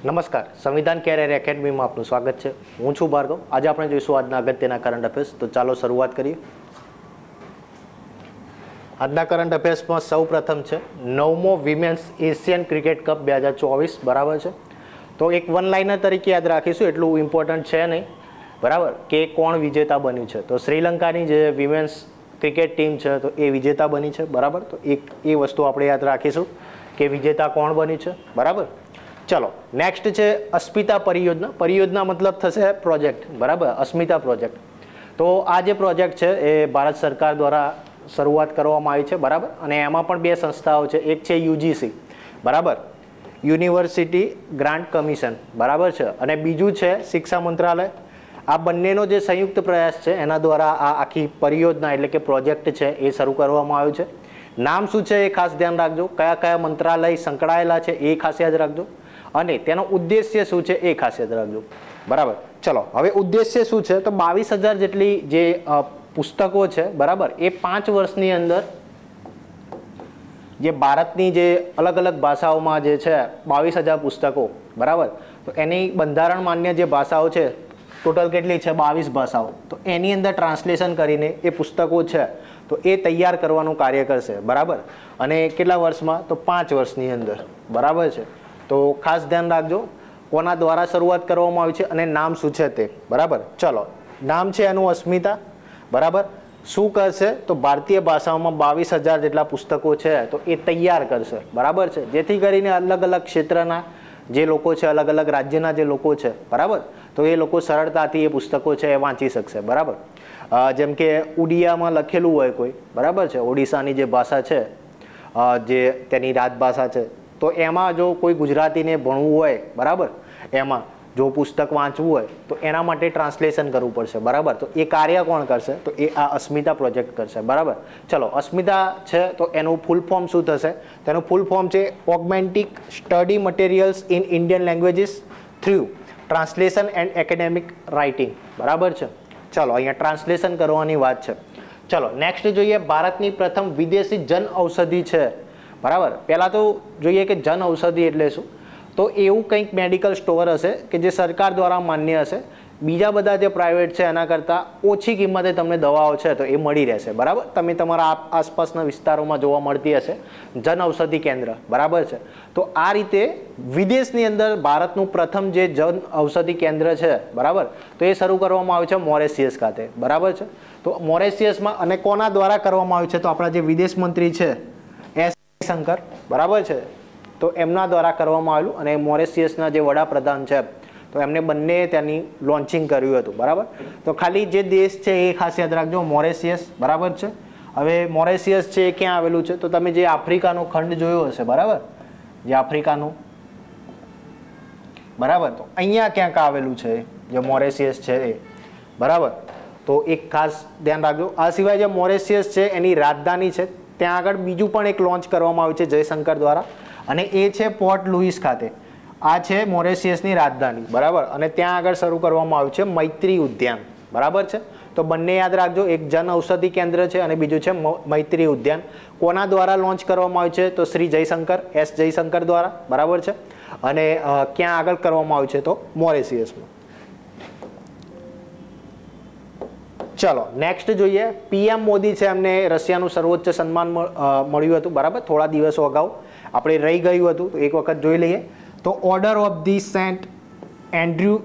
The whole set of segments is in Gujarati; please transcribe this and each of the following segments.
નમસ્કાર, સંવિધાન કેરિયર એકેડમીમાં આપનું સ્વાગત છે. હું છું ભાર્ગવ. આજે આપણે જોઈશું આજના અગત્યના કરંટ અફેર્સ. તો ચાલો શરૂઆત કરીએ. આજના કરંટ અફેર્સમાં સૌ પ્રથમ છે 9મો વિમેન્સ એશિયન ક્રિકેટ કપ 2024, બરાબર છે. તો એક વન લાઇનર તરીકે યાદ રાખીશું, એટલું ઇમ્પોર્ટન્ટ છે નહીં, બરાબર, કે કોણ વિજેતા બન્યું છે. તો શ્રીલંકાની જે વિમેન્સ ક્રિકેટ ટીમ છે તો એ વિજેતા બની છે, બરાબર. તો એ વસ્તુ આપણે યાદ રાખીશું કે વિજેતા કોણ બન્યું છે, બરાબર. ચલો, નેક્સ્ટ છે અસ્મિતા પરિયોજના. પરિયોજના મતલબ થશે પ્રોજેક્ટ, બરાબર, અસ્મિતા પ્રોજેક્ટ. તો આ જે પ્રોજેક્ટ છે એ ભારત સરકાર દ્વારા શરૂઆત કરવામાં આવી છે, બરાબર. અને એમાં પણ બે સંસ્થાઓ છે. એક છે યુજીસી, બરાબર, યુનિવર્સિટી ગ્રાન્ટ કમિશન, બરાબર છે, અને બીજું છે શિક્ષા મંત્રાલય. આ બંનેનો જે સંયુક્ત પ્રયાસ છે એના દ્વારા આ આખી પરિયોજના એટલે કે પ્રોજેક્ટ છે એ શરૂ કરવામાં આવ્યું છે. નામ શું છે એ ખાસ ધ્યાન રાખજો. કયા કયા મંત્રાલય સંકળાયેલા છે એ ખાસ યાદ રાખજો. અને તેનો ઉદ્દેશ્ય શું છે એ ખાસ યાદ રાખજો, બરાબર. ચલો, હવે ઉદ્દેશ્ય શું છે તો 22,000 જેટલી જે પુસ્તકો છે, બરાબર, એ 5 વર્ષની અંદર જે ભારતની જે અલગ અલગ ભાષાઓમાં જે છે 22,000 પુસ્તકો, બરાબર. તો એની બંધારણ માન્ય જે ભાષાઓ છે ટોટલ કેટલી છે? 22 ભાષાઓ. તો એની અંદર ટ્રાન્સલેશન કરીને એ પુસ્તકો છે તો એ તૈયાર કરવાનું કાર્ય કરશે, બરાબર. અને કેટલા વર્ષમાં? તો 5 વર્ષની અંદર, બરાબર છે. તો ખાસ ધ્યાન રાખજો કોના દ્વારા શરૂઆત કરવામાં આવી છે અને નામ શું છે તે, બરાબર. ચલો, નામ છે એનું અસ્મિતા, બરાબર. શું કરશે તો ભારતીય ભાષાઓમાં 22,000 જેટલા પુસ્તકો છે તો એ તૈયાર કરશે, બરાબર છે. જેથી કરીને અલગ અલગ ક્ષેત્રના જે લોકો છે, અલગ અલગ રાજ્યના જે લોકો છે, બરાબર, તો એ લોકો સરળતાથી એ પુસ્તકો છે એ વાંચી શકશે, બરાબર. જેમ કે ઉડિયામાં લખેલું હોય કોઈ, બરાબર છે, ઓડિશાની જે ભાષા છે, જે તેની રાજભાષા છે, તો એમાં જો કોઈ ગુજરાતીને ભણવું હોય, બરાબર, એમાં જો પુસ્તક વાંચવું હોય તો એના માટે ટ્રાન્સલેશન કરવું પડશે, બરાબર. તો એ કાર્ય કોણ કરશે? તો એ આ અસ્મિતા પ્રોજેક્ટ કરશે, બરાબર. ચલો, અસ્મિતા છે તો એનું ફૂલ ફોર્મ શું થશે? તેનું ફૂલ ફોર્મ છે augmenting study materials in Indian languages through translation and academic writing, બરાબર છે. ચલો, અહીંયા ટ્રાન્સલેશન કરવાની વાત છે. ચલો, નેક્સ્ટ જોઈએ ભારતની પ્રથમ વિદેશી જન ઔષધિ છે, બરાબર. પહેલાં તો જોઈએ કે જન ઔષધિ એટલે શું? તો એવું કંઈક મેડિકલ સ્ટોર હશે કે જે સરકાર દ્વારા માન્ય હશે. બીજા બધા જે પ્રાઇવેટ છે એના કરતાં ઓછી કિંમતે તમને દવાઓ છે તો એ મળી રહેશે, બરાબર. તમે તમારા આસપાસના વિસ્તારોમાં જોવા મળતી હશે જન ઔષધિ કેન્દ્ર, બરાબર છે. તો આ રીતે વિદેશની અંદર ભારતનું પ્રથમ જે જન ઔષધિ કેન્દ્ર છે, બરાબર, તો એ શરૂ કરવામાં આવ્યું છે મોરેશિયસ ખાતે, બરાબર છે. તો મોરેશિયસમાં અને કોના દ્વારા કરવામાં આવ્યું છે? તો આપણા જે વિદેશ મંત્રી છે એસ જયશંકર, બરાબર છે, તો એમના દ્વારા કરવામાં આવેલું. અને મોરેશિયસના જે વડાપ્રધાન છે તો એમને બંને તેની લોન્ચિંગ કર્યું હતું, બરાબર. તો ખાલી જે દેશ છે એ ખાસ યાદ રાખજો, મોરેશિયસ, બરાબર છે. હવે મોરેશિયસ છે એ ક્યાં આવેલું છે? તો તમે જે આફ્રિકાનો ખંડ જોયો હશે, બરાબર, જે આફ્રિકાનું, બરાબર, તો અહીંયા ક્યાંક આવેલું છે જે મોરેશિયસ છે એ, બરાબર. તો એક ખાસ ધ્યાન રાખજો. આ સિવાય જે મોરેશિયસ છે એની રાજધાની છે ત્યાં આગળ બીજું પણ એક લોન્ચ કરવામાં આવ્યું છે જયશંકર દ્વારા, અને એ છે પોર્ટ લુઈસ ખાતે. આ છે મોરેશિયસની રાજધાની, બરાબર. અને ત્યાં આગળ શરૂ કરવામાં આવ્યું છે મૈત્રી ઉદ્યાન, બરાબર છે. તો બંને યાદ રાખજો, એક જન ઔષધિ કેન્દ્ર છે અને બીજું છે મૈત્રી ઉદ્યાન. કોના દ્વારા લોન્ચ કરવામાં આવ્યું છે? તો શ્રી જયશંકર, એસ જયશંકર દ્વારા, બરાબર છે. અને ક્યાં આગળ કરવામાં આવ્યું છે? તો મોરેશિયસમાં. ચલો, નેક્સ્ટ જોઈએ. પીએમ મોદી છે, એમને રશિયાનું સર્વોચ્ચ સન્માન મળ્યું હતું, બરાબર, થોડા દિવસો અગાઉ. આપણે રહી ગયું હતું તો એક વખત જોઈ લઈએ. તો order of the saint Andrew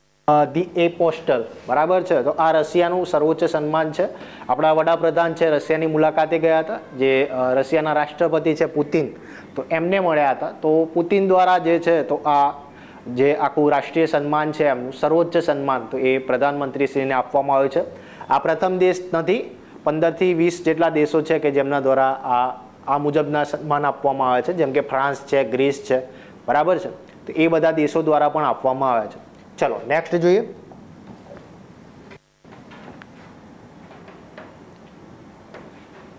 the apostle, બરાબર છે. તો આ રશિયાનું સર્વોચ્ચ સન્માન છે. આપણા વડાપ્રધાન છે રશિયાની મુલાકાતે ગયા હતા, જે રશિયાના રાષ્ટ્રપતિ છે પુતિન, તો એમને મળ્યા હતા. તો પુતિન દ્વારા જે છે તો આ જે આખું રાષ્ટ્રીય સન્માન છે એમનું સર્વોચ્ચ સન્માન તો એ પ્રધાનમંત્રીશ્રીને આપવામાં આવ્યું છે. આ પ્રથમ દેશ નથી, 15 થી 20 જેટલા દેશો છે કે જેમના દ્વારા આ મુજબના સન્માન આપવામાં આવે છે, જેમ કે ફ્રાન્સ છે, ગ્રીસ છે, બરાબર છે. તો એ બધા દેશો દ્વારા પણ આપવામાં આવે છે. ચલો, નેક્સ્ટ જોઈએ.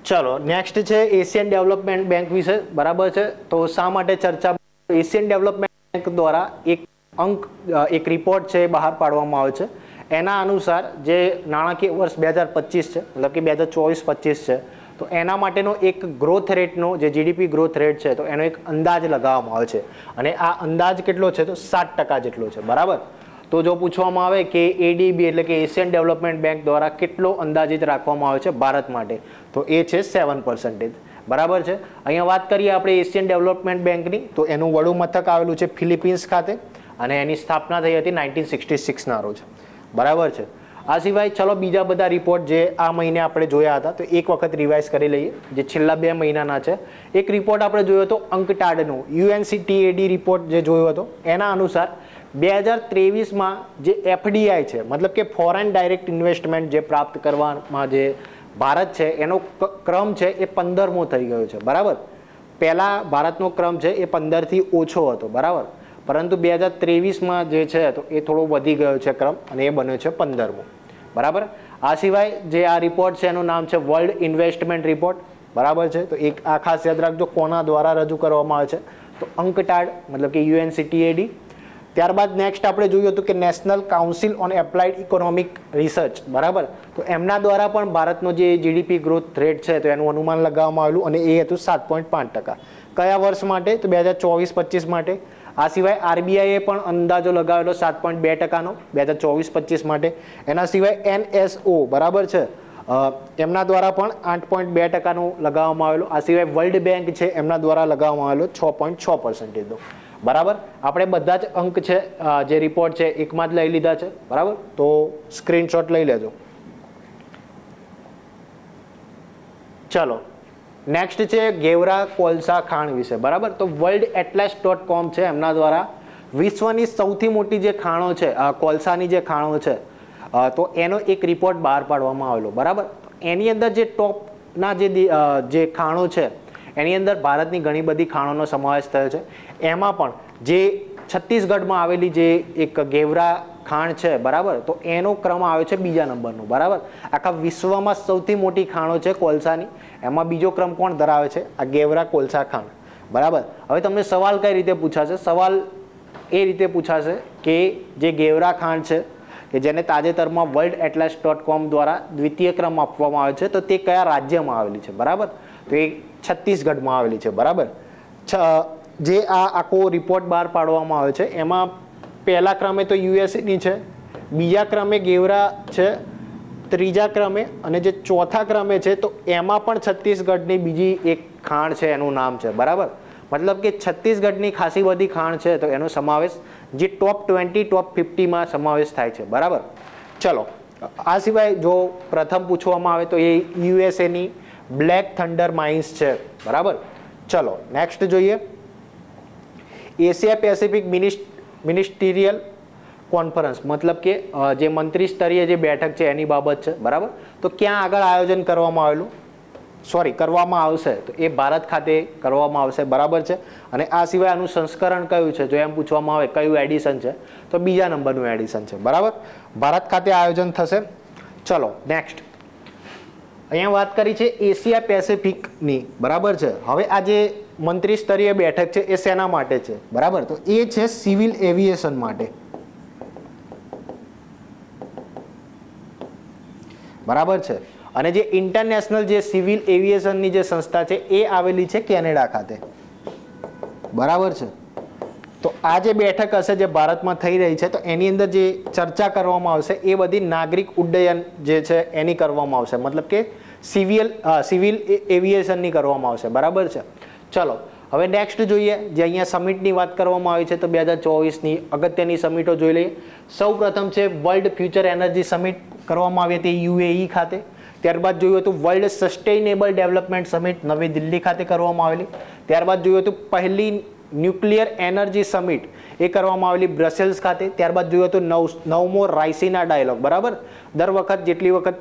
ચલો, નેક્સ્ટ છે એશિયન ડેવલપમેન્ટ બેંક વિશે, બરાબર છે. તો શા માટે ચર્ચા? એશિયન ડેવલપમેન્ટ બેંક દ્વારા એક રિપોર્ટ છે બહાર પાડવામાં આવે છે. એના અનુસાર જે નાણાકીય વર્ષ 2025 છે, મતલબ કે 2024-25 છે, તો તો એના માટેનો એક ગ્રોથ રેટનો જે જીડીપી ગ્રોથ રેટ છે તો એનો એક અંદાજ લગાવવામાં આવે છે અને આ અંદાજ કેટલો છે તો 7% જેટલો છે, બરાબર. તો જો પૂછવામાં આવે કે એડીબી એટલે કે એશિયન ડેવલપમેન્ટ બેંક દ્વારા કેટલો અંદાજિત રાખવામાં આવે છે ભારત માટે, તો એ છે 7%, બરાબર છે. અહીંયા વાત કરીએ આપણે એશિયન ડેવલપમેન્ટ બેંકની, તો એનું વડું મથક આવેલું છે ફિલિપિન્સ ખાતે અને એની સ્થાપના થઈ હતી 1966ના રોજ, બરાબર છે. આ સિવાય ચલો બીજા બધા રિપોર્ટ જે આ મહિને આપણે જોયા હતા તો એક વખત રિવાઇઝ કરી લઈએ, જે છેલ્લા 2 મહિનાના છે. એક રિપોર્ટ આપણે જોયો હતો અંકટાડનો UNCTAD રિપોર્ટ જે જોયો હતો એના અનુસાર 2023માં જે FDI છે મતલબ કે ફોરેન ડાયરેક્ટ ઇન્વેસ્ટમેન્ટ જે પ્રાપ્ત કરવામાં જે ભારત છે એનો ક્રમ છે એ 15મો થઈ ગયો છે, બરાબર. પહેલાં ભારતનો ક્રમ છે એ 15થી ઓછો હતો, બરાબર, પરંતુ 2023માં જે છે તો એ થોડો વધી ગયો છે ક્રમ અને એ બન્યો છે 15મો, બરાબર. આ સિવાય જે આ રિપોર્ટ છે એનું નામ છે વર્લ્ડ ઇન્વેસ્ટમેન્ટ રિપોર્ટ, બરાબર છે. તો એક આ ખાસ યાદ રાખજો કોના દ્વારા રજૂ કરવામાં આવે છે તો અંકટાડ મતલબ કે UNCTAD. ત્યારબાદ નેક્સ્ટ આપણે જોયું હતું કે national council on applied economic research, બરાબર. તો એમના દ્વારા પણ ભારતનો જે જીડીપી ગ્રોથ રેટ છે તો એનું અનુમાન લગાવવામાં આવેલું અને એ હતું 7.5%. કયા વર્ષ માટે તો 2024-25 માટે. આ સિવાય RBIએ પણ અંદાજો લગાવેલો 7.2%નો 2024-25 માટે. એના સિવાય NSO, બરાબર છે, એમના દ્વારા પણ 8.2%નું લગાવવામાં આવેલું. આ સિવાય વર્લ્ડ બેંક છે એમના દ્વારા લગાવવામાં આવેલો 6.6%નો, બરાબર. આપણે બધા જ અંક છે જે રિપોર્ટ છે એકમાં જ લઈ લીધા છે, બરાબર. તો સ્ક્રીનશોટ લઈ લેજો. ચલો નેક્સ્ટ છે ગેવરા કોલસા ખાણ વિશે, બરાબર. તો worldatlas.com છે એમના દ્વારા વિશ્વની સૌથી મોટી જે ખાણો છે કોલસાની જે ખાણો છે તો એનો એક રિપોર્ટ બહાર પાડવામાં આવેલો, બરાબર. એની અંદર જે ટોપના જે ખાણો છે એની અંદર ભારતની ઘણી બધી ખાણોનો સમાવેશ થયો છે. એમાં પણ જે છત્તીસગઢમાં આવેલી જે એક ગેવરા ખાણ છે, બરાબર, તો એનો ક્રમ આવે છે 2જા નંબરનો, બરાબર. આખા વિશ્વમાં સૌથી મોટી ખાણો છે કોલસાની, એમાં બીજો ક્રમ કોણ ધરાવે છે આ ગેવરા કોલસા ખાણ, બરાબર. હવે તમને સવાલ કઈ રીતે પૂછાશે, સવાલ એ રીતે પૂછાશે કે જે ગેવરા ખાણ છે કે જેને તાજેતરમાં worldatlas.com દ્વારા દ્વિતીય ક્રમ આપવામાં આવે છે તો તે કયા રાજ્યમાં આવેલી છે, બરાબર. તો એ છત્તીસગઢમાં આવેલી છે, બરાબર. જે આ આખો રિપોર્ટ બહાર પાડવામાં આવે છે એમાં પહેલા ક્રમે તો યુએસએની છે, બીજા ક્રમે ગેવરા છે, ત્રીજા ક્રમે અને જે ચોથા ક્રમે છે તો એમાં પણ છત્તીસગઢની બીજી એક ખાણ છે એનું નામ છે, બરાબર. મતલબ કે છત્તીસગઢની ખાસી બધી ખાણ છે તો એનો સમાવેશ જે ટોપ 20 ટોપ 50માં સમાવેશ થાય છે, બરાબર. ચલો આ સિવાય જો પ્રથમ પૂછવામાં આવે તો એ યુએસએની બ્લેક થંડર માઇન્સ છે, બરાબર. ચલો નેક્સ્ટ જોઈએ એશિયા પેસિફિક મિનિસ્ટીરિયલ કોન્ફરન્સ મતલબ કે જે મંત્રી સ્તરીય જે બેઠક છે એની બાબત છે, બરાબર. તો ક્યાં આગળ આયોજન કરવામાં આવેલું કરવામાં આવશે તો એ ભારત ખાતે કરવામાં આવશે, બરાબર છે. અને આ સિવાય આનું સંસ્કરણ કયું છે જો એમ પૂછવામાં આવે કયું એડિશન છે તો 2જા નંબરનું એડિશન છે, બરાબર. ભારત ખાતે આયોજન થશે. ચલો નેક્સ્ટ અહીંયા વાત કરી છે એશિયા પેસિફિકની, બરાબર છે. હવે આ જે મંત્રી સ્તરીય બેઠક છે એ શેના માટે છે, બરાબર. તો એ છે સિવિલ એવિએશન માટે, બરાબર છે. અને જે ઇન્ટરનેશનલ જે સિવિલ એવિએશનની જે સંસ્થા છે એ આવેલી છે કેનેડા ખાતે, બરાબર છે. તો આ જે બેઠક હશે જે ભારતમાં થઈ રહી છે તો એની અંદર જે ચર્ચા કરવામાં આવશે એ બધી નાગરિક ઉડ્ડયન જે છે એની કરવામાં આવશે, મતલબ કે સિવિલ એવિએશનની કરવામાં આવશે, બરાબર છે. ચલો હવે નેક્સ્ટ જોઈએ જે અહીંયા સમિટની વાત કરવામાં આવી છે તો 2024ની અગત્યની સમિટો જોઈ લઈએ. સૌ પ્રથમ છે વર્લ્ડ ફ્યુચર એનર્જી સમિટ કરવામાં આવી હતી UAE ખાતે. ત્યારબાદ જોયું હતું વર્લ્ડ સસ્ટેઇનેબલ ડેવલપમેન્ટ સમિટ નવી દિલ્હી ખાતે કરવામાં આવેલી. ત્યારબાદ જોયું હતું પહેલી ન્યુક્લિયર એનર્જી સમિટ એ કરવામાં આવેલી બ્રસેલ્સ ખાતે. ત્યારબાદ જોયું હતું 9મો રાયસીના ડાયલોગ, બરાબર. દર વખત જેટલી વખત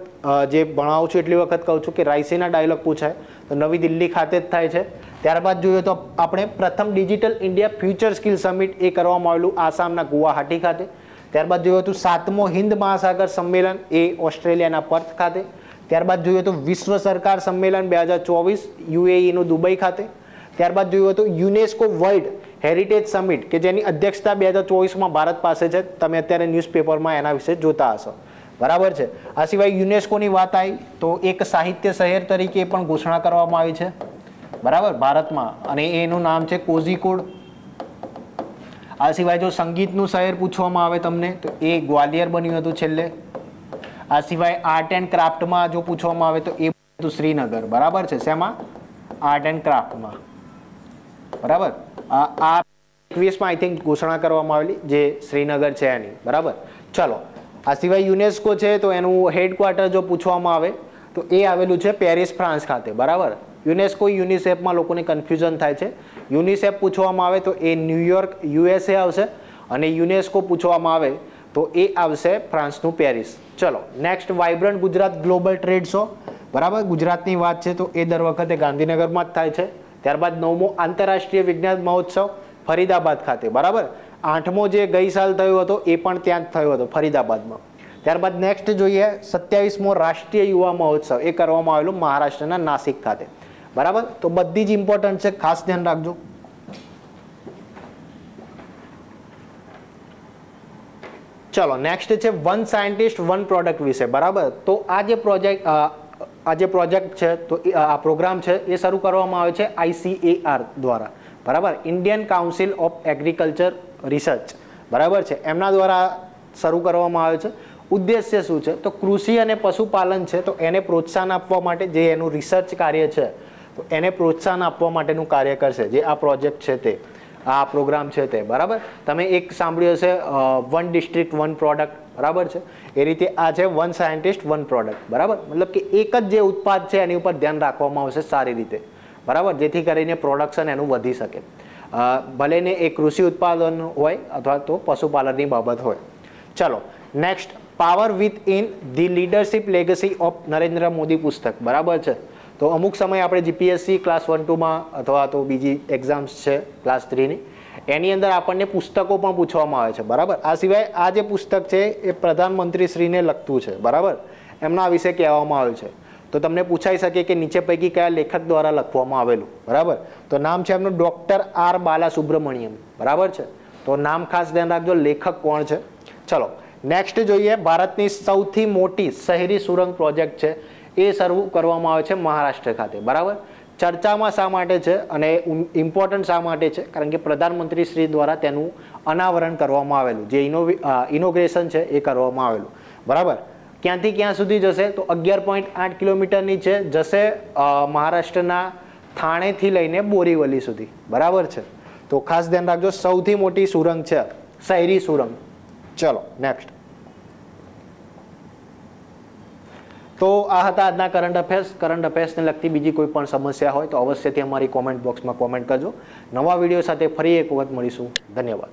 જે ભણાવું છું એટલી વખત કહું છું કે રાયસીના ડાયલોગ પૂછાય તો નવી દિલ્હી ખાતે જ થાય છે. ત્યારબાદ જોઈએ તો આપણે પ્રથમ digital India future skill summit એ કરવામાં આવેલું આસામના ગુવાહાટી ખાતે. ત્યારબાદ જોયું હતું 7મો હિન્દ મહાસાગર સંમેલન એ ઓસ્ટ્રેલિયાના પર્થ ખાતે. ત્યારબાદ જોયું હતું વિશ્વ સરકાર સંમેલન 2024 UAEનું દુબઈ ખાતે. ત્યારબાદ જોયું હતું યુનેસ્કો વર્લ્ડ હેરિટેજ સમિટ કે જેની અધ્યક્ષતા 2024માં ભારત પાસે છે. તમે અત્યારે ન્યૂઝપેપરમાં એના વિશે જોતા હશો. બરાબર છે. આ સિવાય યુનેસ્કોની વાત આવી તો એક સાહિત્ય શહેર તરીકે પણ ઘોષણા કરવામાં આવી છે, બરાબર, ભારતમાં, અને એનું નામ છે કોઝીકોડ. આ સિવાય જો સંગીતનું શહેર પૂછવામાં આવે તમને તો એ ગ્વાલિયર બન્યું હતું છેલ્લે. આ સિવાય આર્ટ એન્ડ ક્રાફ્ટમાં જો પૂછવામાં આવે તો એ હતું શ્રીનગર, બરાબર છે. શેમાં? આર્ટ એન્ડ ક્રાફ્ટમાં, બરાબર. આ 21માં આઈ થિંક ઘોષણા કરવામાં આવેલી જે શ્રીનગર છે એની, બરાબર. ચલો, આ સિવાય યુનેસ્કો છે તો એનું હેડક્વાર્ટર જો પૂછવામાં આવે તો એ આવેલું છે પેરિસ, ફ્રાન્સ ખાતે, બરાબર. યુનેસ્કો યુનિસેફમાં લોકોને કન્ફ્યુઝન થાય છે. યુનિસેફ પૂછવામાં આવે તો એ ન્યુયોર્ક USA આવશે, અને યુનેસ્કો પૂછવામાં આવે તો એ આવશે ફ્રાન્સનું પેરિસ. ચલો next, vibrant Gujarat global trade show, બરાબર. ગુજરાતની વાત છે તો એ દર વખતે ગાંધીનગરમાં જ થાય છે. ત્યારબાદ 9મો આંતરરાષ્ટ્રીય વિજ્ઞાન મહોત્સવ ફરીદાબાદ ખાતે, બરાબર. 8મો જે ગઈ સાલ થયો હતો એ પણ ત્યાં જ થયો હતો, ફરીદાબાદમાં. ત્યારબાદ નેક્સ્ટ જોઈએ 27મો રાષ્ટ્રીય યુવા મહોત્સવ, એ કરવામાં આવેલો મહારાષ્ટ્રના નાસિક ખાતે, બરાબર. તો બધી જ ઇમ્પોર્ટન્ટ છે, ખાસ ધ્યાન રાખજો. ચલો નેક્સ્ટ છે વન સાયન્ટિસ્ટ વન પ્રોડક્ટ વિશે, બરાબર. તો આ જે પ્રોજેક્ટ છે તો આ પ્રોગ્રામ છે એ શરૂ કરવામાં આવે છે ICAR દ્વારા, બરાબર. Indian council of agriculture research, બરાબર છે, એમના દ્વારા શરૂ કરવામાં આવે છે. ઉદ્દેશ્ય શું છે તો કૃષિ અને પશુપાલન છે તો એને પ્રોત્સાહન આપવા માટે, જે એનું રિસર્ચ કાર્ય છે તો એને પ્રોત્સાહન આપવા માટેનું કાર્ય કરશે જે આ પ્રોજેક્ટ છે તે, આ પ્રોગ્રામ છે તે, બરાબર. તમે એક સાંભળ્યું હશે વન ડિસ્ટ્રિક્ટ વન પ્રોડક્ટ, બરાબર છે. એ રીતે આ છે વન સાયન્ટિસ્ટ વન પ્રોડક્ટ, બરાબર. મતલબ કે એક જ જે ઉત્પાદ છે એની ઉપર ધ્યાન રાખવામાં આવશે સારી રીતે, બરાબર, જેથી કરીને પ્રોડક્શન એનું વધી શકે. ભલે ને એ કૃષિ ઉત્પાદન હોય અથવા તો પશુપાલનની બાબત હોય. ચલો next, power with in the leadership legacy of Narendra Modi પુસ્તક, બરાબર છે. તો અમુક સમય આપણે GPSC ક્લાસ 1-2માં અથવા તો બીજી એક્ઝામ્સ છે ક્લાસ 3ની, એની અંદર આપણને પુસ્તકો પણ પૂછવામાં આવે છે, બરાબર. આ સિવાય આ જે પુસ્તક છે એ પ્રધાનમંત્રી શ્રીને લગતું છે, બરાબર, એમના વિશે કહેવામાં આવ્યું છે. તો તમને પૂછાઈ શકે કે નીચે પૈકી કયા લેખક દ્વારા લખવામાં આવેલું, બરાબર. તો નામ છે એમનું ડૉક્ટર R બાલાસુબ્રમણ્યમ, બરાબર છે. તો નામ ખાસ ધ્યાન રાખજો, લેખક કોણ છે. ચલો નેક્સ્ટ જોઈએ, ભારતની સૌથી મોટી શહેરી સુરંગ પ્રોજેક્ટ છે એ શરૂ કરવામાં આવે છે મહારાષ્ટ્ર ખાતે, બરાબર. ચર્ચામાં શા માટે છે અને ઇમ્પોર્ટન્ટ શા માટે છે? કારણ કે પ્રધાનમંત્રી શ્રી દ્વારા તેનું અનાવરણ કરવામાં આવેલું, જે ઇનોગ્રેશન છે એ કરવામાં આવેલું, બરાબર. ક્યાંથી ક્યાં સુધી જશે તો 11.8 કિલોમીટરની છે, જશે મહારાષ્ટ્રના થાણેથી લઈને બોરીવલી સુધી, બરાબર છે. તો ખાસ ધ્યાન રાખજો, સૌથી મોટી સુરંગ છે શહેરી સુરંગ. ચલો નેક્સ્ટ. તો આ હતા આજના કરંટ અફેર્સ. કરંટ અફેર્સને લગતી બીજી કોઈ પણ સમસ્યા હોય તો અવશ્યથી અમારી કોમેન્ટ બોક્સમાં કોમેન્ટ કરજો. નવા વિડીયો સાથે ફરી એક વખત મળીશું. ધન્યવાદ.